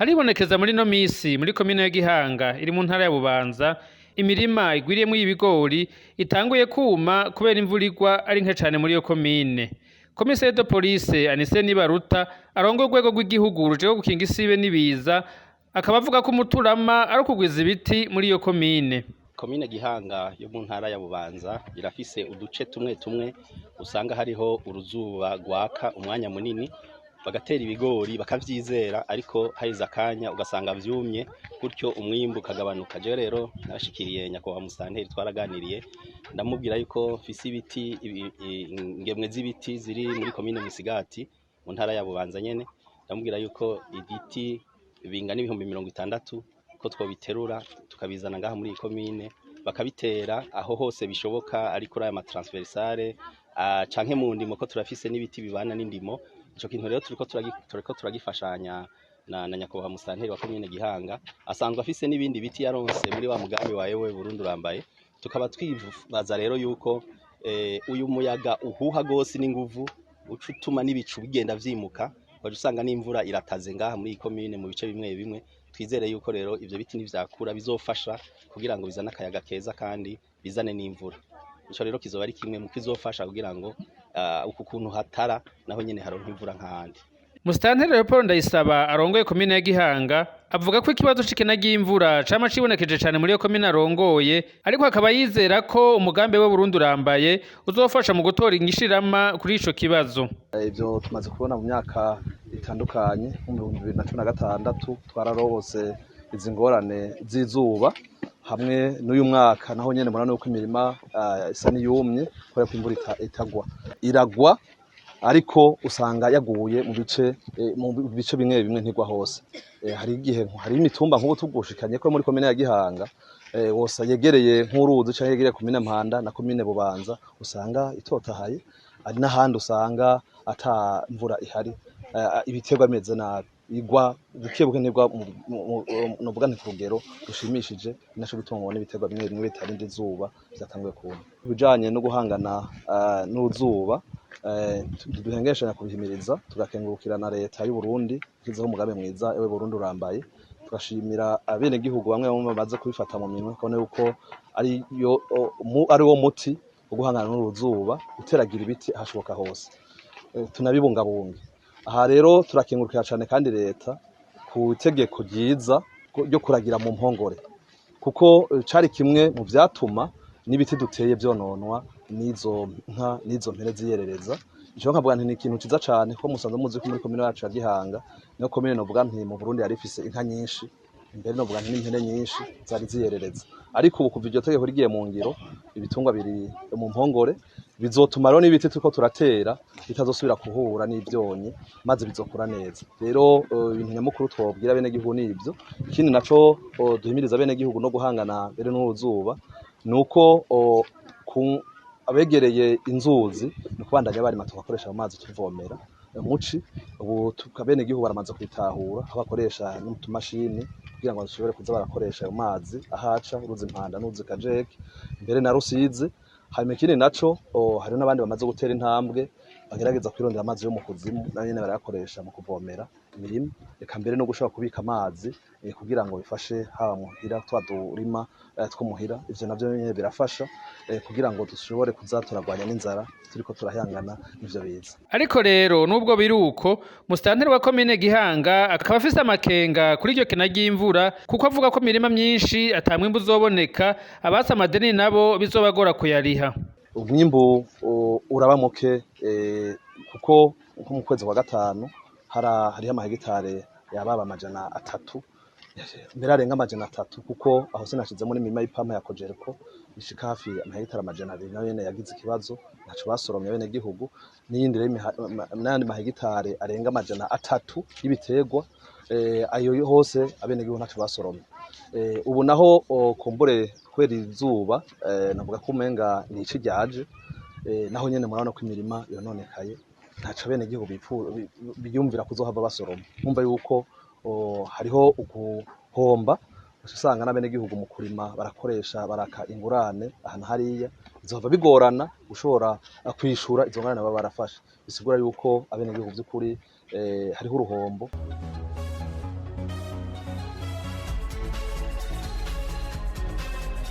Haribonekeza muri no misi muri komine ya Gihanga iri mu ntara ya Bubanza imirima igwiriyemwo ibigori itanguye kuma kubera imvura igwa ari nke cane muri iyo komine. Komisere de police Anise Nibaruta arongoye urwego rw'igihugu rujejwe gukinga isibe n'ibiza akaba avuga ko umuturama ari ukugwiza ibiti muri iyo komine. Komine Gihanga yo mu ntara ya Bubanza irafise uduce tumwe tumwe usanga hariho uruzuba rwaka umwanya munini bagatera ibigori bakavyizera ariko haiza akanya ugasanga vyumye gutyo umwimbu ukagabanuka. Je rero narashikiriye nyakubahwa musanteri twaraganiriye ndamubwira yuko mfise ibiti ingemwe z'ibiti ziri muri komine Musigati mu ntara ya Bubanza nyene, ndamubwira yuko igiti bingana 60,000 ko twobiterura tukabizana ngaha muri komine bakabitera aho hose bishoboka ari kuri aya matransversale canke mu ndimo ko turafise n'ibiti bibana n'indimo. Ico kintu rero turiko turagifashanya na nyakubahwa musanteri wa komine Gihanga asanzwe afise n'ibindi biti yaronse muri wa mugambi wa yewe Burundi urambaye. Tukaba twibaza rero yuko uyu muyaga uhuha gose n'inguvu ucutuma n'ibicu bigenda vyimuka waje usanga n'imvura irataze ngaha muri komine mu bice bimwe bimwe. Twizere yuko rero ivyo biti nivyakura bizofasha kugira ngo bizane akayaga keza kandi bizane n'imvura. Ico rero kizoba ari kimwe mu kizofasha kugira ngo uku kuntu hatara naho nyene haronka imvura nk'ahandi. Musitanteri Leopold Ndayisaba arongoye komine ya Gihanga avuga ko ikibazo c'ikena ry'imvura cama cibonekeje cane muri iyo komine arongoye, ariko akaba yizera ko umugambi we Burundi urambaye uzofasha mu gutora inyishirama kuri ico kibazo. Ivyo tumaze kubona mu myaka itandukanye mu 2016 twararobose izi ngorane z'izuba hamwe n'uyu mwaka naho nyene murano uko imirima isa niyumye kubera ko imvura iragwa ariko usanga yaguye mu bice bimwe bimwe ntigwa hose. Hari igihe hari imitumba nk'ubu tugushikanye ko muri komine ya Gihanga wose yegereye nk'uruzi canke yegereye komine Mpanda na komine Bubanza usanga itotahaye, ari n'ahandi usanga ata mvura ihari ibiterwa bimeze nabi igwa bukebuke nibwa novuga nti kurugero rushimishije naco bituma n'ibiterwa bimwe bimwe bitarinde izuba byatanguye kuma. Bijanye no guhangana n'uzuba duhengeshanya kubihimiriza tugakengurukira na leta y'u Burundi kizaho umugambi mwiza ewe Burundi urambaye. Tugashimira abene gihugu bamwe bamaze kubifata mu minwe kone uko ari wo muti wo guhangana n'uruzuba uteragira ibiti ahashoboka hose tunabibungabunga. Aha rero turakengurukira cyane kandi leta ku itegeko ryiza ryo kuragira mu mpongore kuko cari kimwe mu vyatuma n'ibiti duteye vyononwa n'izo nka n'izo mpere ziyerereza. Ico nkavuga nti ni ikintu ciza cane ko musanze muzi ko muri komine yacu ya Gihanga niyo komine novuga nti mu Burundi yari ifise inka nyinshi imbere novuga nti n'impene nyinshi zari ziyerereza, ariko ubu kuva iryo tegeko rigiye mu ngiro ibitungwa biri mu mpongore bizotuma rero n'ibiti turiko turatera bitazosubira kuhura n'ivyonyi maze bizokura neza. Rero ibintu nyamukuru twobwira bene gihugu n'ivyo. Ikindi naco duhimiriza bene gihugu no guhangana mbere n'uruzuba nuko abegereye inzuzi no kubandanya barima tugakoresha amazi tuvomera muci. Ubu tukabene gihugu baramaze kwitahura aho bakoresha n'utumashini kugira ngo bashobore kuza barakoresha ayo mazi ahaca uruzi Mpanda n'uruzi Kajeke mbere na Rusizi. Hanyuma ikindi naco hari n'abandi bamaze gutera intambwe bagerageza kwirondera amazi yo mu kuzimu na nyene barayakoresha mu kuvomera imirima eka mbere no gushobora kubika amazi kugira ngo bifashe haba muhira twadurima twumuhira. Ivyo navyo nyene birafasha kugira ngo dushobore kuzaturagwanya n'inzara turiko turahangana n'ivyo biza. Ariko rero nubwo biruko musitanteri wa komine Gihanga akaba afise amakenga kuri iryo kena ry'imvura kuko avuga ko imirima myinshi ata mwimbu uzoboneka, abasa amadeni nabo bizobagora kuyariha. Umwimbu uraba muke kuko nko mu kwezi kwa gatanu hariho amahegitare yababa 300 mbere arenga 300 kuko aho sinashizemo n'imirima y'ipampa ya Kojerko ishika hafi amahegitare 200 nayo nyene yagize ikibazo ntaco basoromye bene gihugu n'iyindi n'andi mahegitare arenga 300 y'ibiterwa ayo hose abene gihugu ntaco basoromye. Ubu naho kumbure kwera izuba navuga ko umenga ni ici ryaje naho nyene murabona ko imirima yononekaye ntaco bene gihugu biyumvira kuzohava basoroma. Mwumva yuko hariho uguhomba usanga n'abene gihugu mu kurima barakoresha baraka ingurane ahantu hariya bizohava bigorana ushobora kwishura izo ngorane baba barafashe. Bisigura yuko abene gihugu by'ukuri hariho uruhombo.